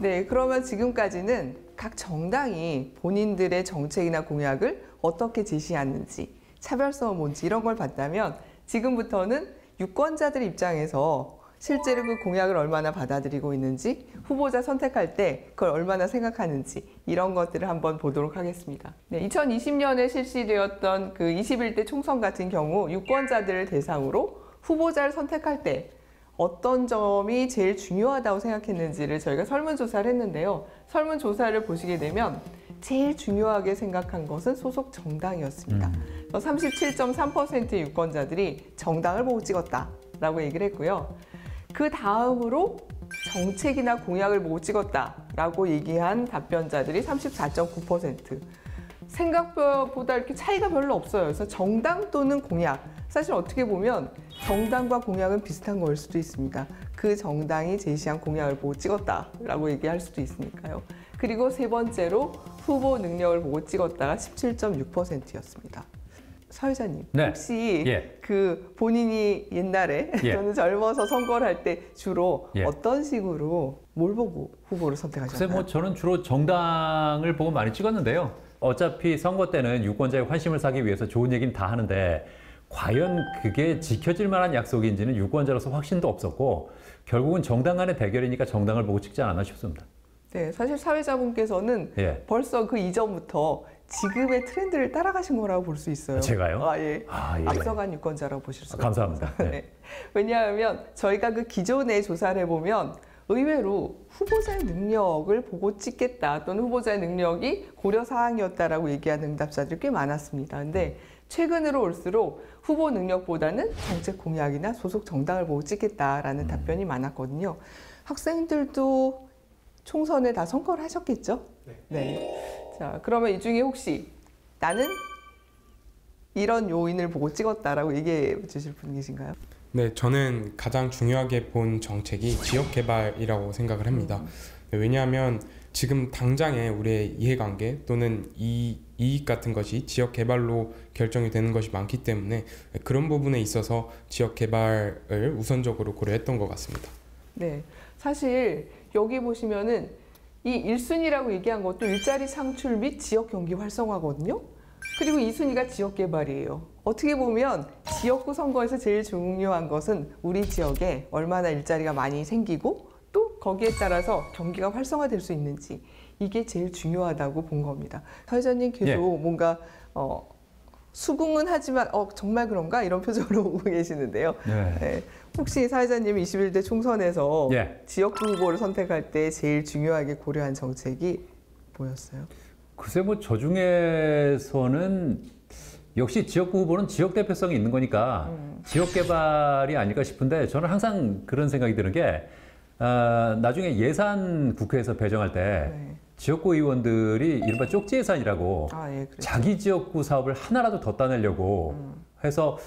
네, 그러면 지금까지는 각 정당이 본인들의 정책이나 공약을 어떻게 제시하는지, 차별성은 뭔지 이런 걸 봤다면 지금부터는 유권자들 입장에서 실제로 그 공약을 얼마나 받아들이고 있는지, 후보자 선택할 때 그걸 얼마나 생각하는지 이런 것들을 한번 보도록 하겠습니다. 네, 2020년에 실시되었던 그 21대 총선 같은 경우 유권자들을 대상으로 후보자를 선택할 때 어떤 점이 제일 중요하다고 생각했는지를 저희가 설문조사를 했는데요. 설문조사를 보시게 되면 제일 중요하게 생각한 것은 소속 정당이었습니다. 37.3%의 유권자들이 정당을 보고 찍었다라고 얘기를 했고요. 그 다음으로 정책이나 공약을 보고 찍었다라고 얘기한 답변자들이 34.9%. 생각보다 이렇게 차이가 별로 없어요. 그래서 정당 또는 공약. 사실 어떻게 보면 정당과 공약은 비슷한 거일 수도 있습니다. 그 정당이 제시한 공약을 보고 찍었다라고 얘기할 수도 있으니까요. 그리고 세 번째로 후보 능력을 보고 찍었다가 17.6%였습니다. 사회자님, 네. 혹시 예. 그 본인이 옛날에 예. 저는 젊어서 선거를 할 때 주로 예. 어떤 식으로 뭘 보고 후보를 선택하셨나요? 글쎄 뭐 저는 주로 정당을 보고 많이 찍었는데요. 어차피 선거 때는 유권자의 관심을 사기 위해서 좋은 얘기는 다 하는데 과연 그게 지켜질 만한 약속인지는 유권자로서 확신도 없었고 결국은 정당 간의 대결이니까 정당을 보고 찍지 않았나 싶습니다. 네, 사실 사회자분께서는 예. 벌써 그 이전부터 지금의 트렌드를 따라가신 거라고 볼 수 있어요. 제가요? 예. 예. 앞서간 유권자라고 보실 수 있습니다. 감사합니다. 네. 네. 왜냐하면 저희가 그 기존에 조사를 해보면 의외로 후보자의 능력을 보고 찍겠다 또는 후보자의 능력이 고려 사항이었다라고 얘기하는 응답자들이 꽤 많았습니다. 근데 최근으로 올수록 후보 능력보다는 정책 공약이나 소속 정당을 보고 찍겠다라는 답변이 많았거든요. 학생들도 총선에 다 선거를 하셨겠죠? 네. 자, 그러면 이 중에 혹시 나는 이런 요인을 보고 찍었다라고 얘기해 주실 분 계신가요? 네, 저는 가장 중요하게 본 정책이 지역개발이라고 생각을 합니다. 왜냐하면 지금 당장의 우리의 이해관계 또는 이익 같은 것이 지역개발로 결정이 되는 것이 많기 때문에 그런 부분에 있어서 지역개발을 우선적으로 고려했던 것 같습니다. 네, 사실 여기 보시면은 이 1순위라고 얘기한 것도 일자리 창출 및 지역 경기 활성화거든요. 그리고 2순위가 지역 개발이에요. 어떻게 보면 지역구 선거에서 제일 중요한 것은 우리 지역에 얼마나 일자리가 많이 생기고 또 거기에 따라서 경기가 활성화될 수 있는지 이게 제일 중요하다고 본 겁니다. 사회자님 계속 예. 뭔가 수긍은 하지만 정말 그런가? 이런 표정으로 보고 계시는데요. 네. 네. 혹시 사회자님이 21대 총선에서 예. 지역구 후보를 선택할 때 제일 중요하게 고려한 정책이 뭐였어요? 글쎄 뭐 저 중에서는 역시 지역구 후보는 지역 대표성이 있는 거니까 지역 개발이 아닐까 싶은데 저는 항상 그런 생각이 드는 게 나중에 예산 국회에서 배정할 때 네. 지역구 의원들이 이른바 쪽지 예산이라고 예, 그렇죠. 자기 지역구 사업을 하나라도 더 따내려고 해서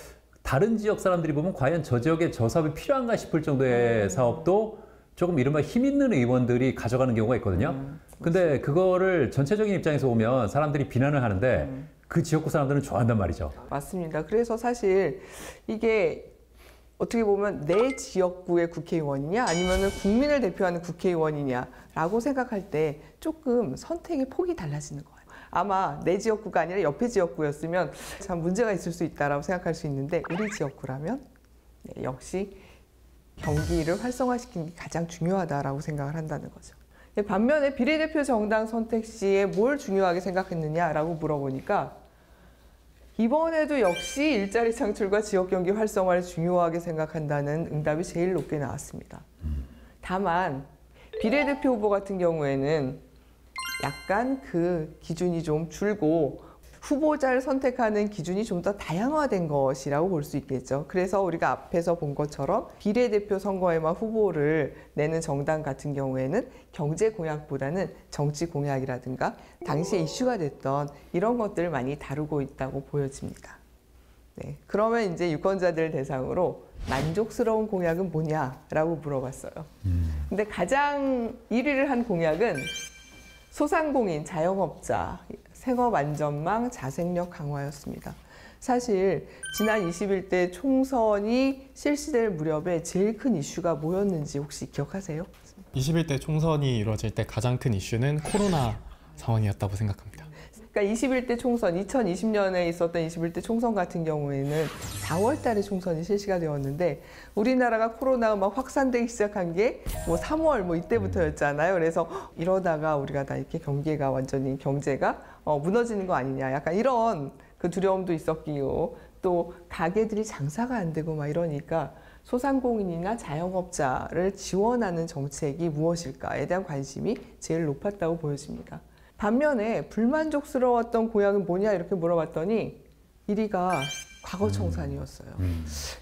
다른 지역 사람들이 보면 과연 저 지역에 저 사업이 필요한가 싶을 정도의 사업도 조금 이른바 힘 있는 의원들이 가져가는 경우가 있거든요. 근데 그거를 전체적인 입장에서 보면 사람들이 비난을 하는데 그 지역구 사람들은 좋아한단 말이죠. 맞습니다. 그래서 사실 이게 어떻게 보면 내 지역구의 국회의원이냐 아니면 국민을 대표하는 국회의원이냐라고 생각할 때 조금 선택의 폭이 달라지는 거예요. 아마 내 지역구가 아니라 옆에 지역구였으면 참 문제가 있을 수 있다라고 생각할 수 있는데 우리 지역구라면 역시 경기를 활성화시키는 게 가장 중요하다라고 생각을 한다는 거죠. 반면에 비례대표 정당 선택 시에 뭘 중요하게 생각했느냐라고 물어보니까 이번에도 역시 일자리 창출과 지역 경기 활성화를 중요하게 생각한다는 응답이 제일 높게 나왔습니다. 다만 비례대표 후보 같은 경우에는 약간 그 기준이 좀 줄고 후보자를 선택하는 기준이 좀 더 다양화된 것이라고 볼 수 있겠죠. 그래서 우리가 앞에서 본 것처럼 비례대표 선거에만 후보를 내는 정당 같은 경우에는 경제 공약보다는 정치 공약이라든가 당시에 이슈가 됐던 이런 것들을 많이 다루고 있다고 보여집니다. 네, 그러면 이제 유권자들 대상으로 만족스러운 공약은 뭐냐라고 물어봤어요. 근데 가장 1위를 한 공약은 소상공인, 자영업자, 생업 안전망, 자생력 강화였습니다. 사실 지난 21대 총선이 실시될 무렵에 제일 큰 이슈가 뭐였는지 혹시 기억하세요? 21대 총선이 이루어질 때 가장 큰 이슈는 코로나 상황이었다고 생각합니다. 그러니까 21대 총선, 2020년에 있었던 21대 총선 같은 경우에는 4월 달에 총선이 실시가 되었는데 우리나라가 코로나가 막 확산되기 시작한 게 뭐 3월 뭐 이때부터였잖아요. 그래서 이러다가 우리가 다 이렇게 경제가 완전히 무너지는 거 아니냐. 약간 이런 그 두려움도 있었기요. 또 가게들이 장사가 안 되고 막 이러니까 소상공인이나 자영업자를 지원하는 정책이 무엇일까에 대한 관심이 제일 높았다고 보여집니다. 반면에 불만족스러웠던 공약은 뭐냐 이렇게 물어봤더니 1위가 과거청산이었어요.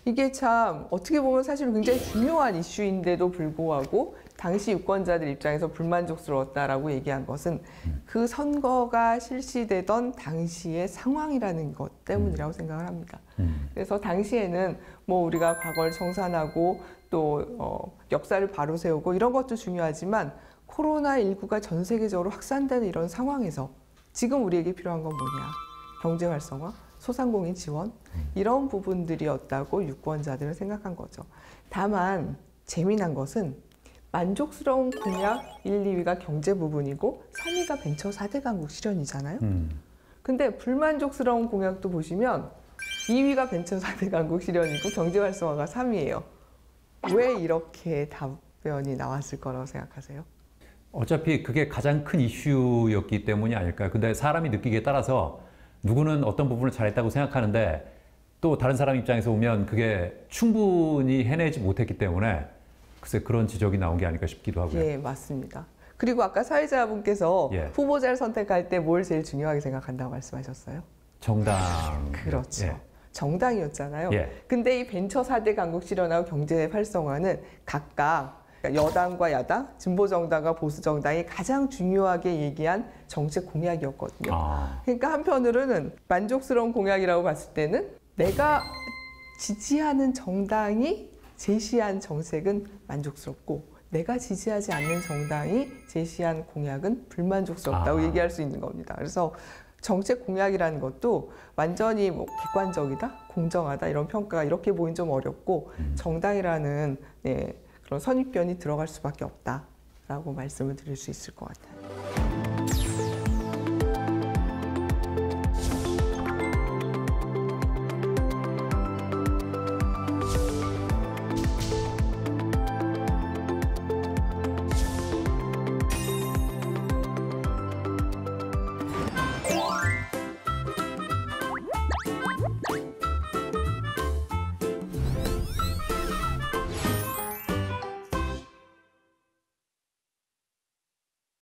이게 참 어떻게 보면 사실 굉장히 중요한 이슈인데도 불구하고 당시 유권자들 입장에서 불만족스러웠다라고 얘기한 것은 그 선거가 실시되던 당시의 상황이라는 것 때문이라고 생각을 합니다. 그래서 당시에는 뭐 우리가 과거를 청산하고 또 역사를 바로 세우고 이런 것도 중요하지만 코로나19가 전 세계적으로 확산되는 이런 상황에서 지금 우리에게 필요한 건 뭐냐? 경제 활성화, 소상공인 지원 이런 부분들이었다고 유권자들은 생각한 거죠. 다만 재미난 것은 만족스러운 공약 1, 2위가 경제 부분이고 3위가 벤처 4대 강국 실현이잖아요. 근데 불만족스러운 공약도 보시면 2위가 벤처 4대 강국 실현이고 경제 활성화가 3위예요. 왜 이렇게 답변이 나왔을 거라고 생각하세요? 어차피 그게 가장 큰 이슈였기 때문이 아닐까요? 근데 사람이 느끼기에 따라서 누구는 어떤 부분을 잘했다고 생각하는데 또 다른 사람 입장에서 보면 그게 충분히 해내지 못했기 때문에 글쎄 그런 지적이 나온 게 아닐까 싶기도 하고요. 예, 맞습니다. 그리고 아까 사회자분께서 예. 후보자를 선택할 때 뭘 제일 중요하게 생각한다고 말씀하셨어요? 정당. 그렇죠. 예. 정당이었잖아요. 예. 근데 이 벤처 4대 강국 실현하고 경제 활성화는 각각 여당과 야당, 진보정당과 보수정당이 가장 중요하게 얘기한 정책 공약이었거든요. 그러니까 한편으로는 만족스러운 공약이라고 봤을 때는 내가 지지하는 정당이 제시한 정책은 만족스럽고 내가 지지하지 않는 정당이 제시한 공약은 불만족스럽다고 얘기할 수 있는 겁니다. 그래서 정책 공약이라는 것도 완전히 뭐 객관적이다, 공정하다 이런 평가가 이렇게 보긴 좀 어렵고 정당이라는 그런 선입견이 들어갈 수밖에 없다라고 말씀을 드릴 수 있을 것 같아요.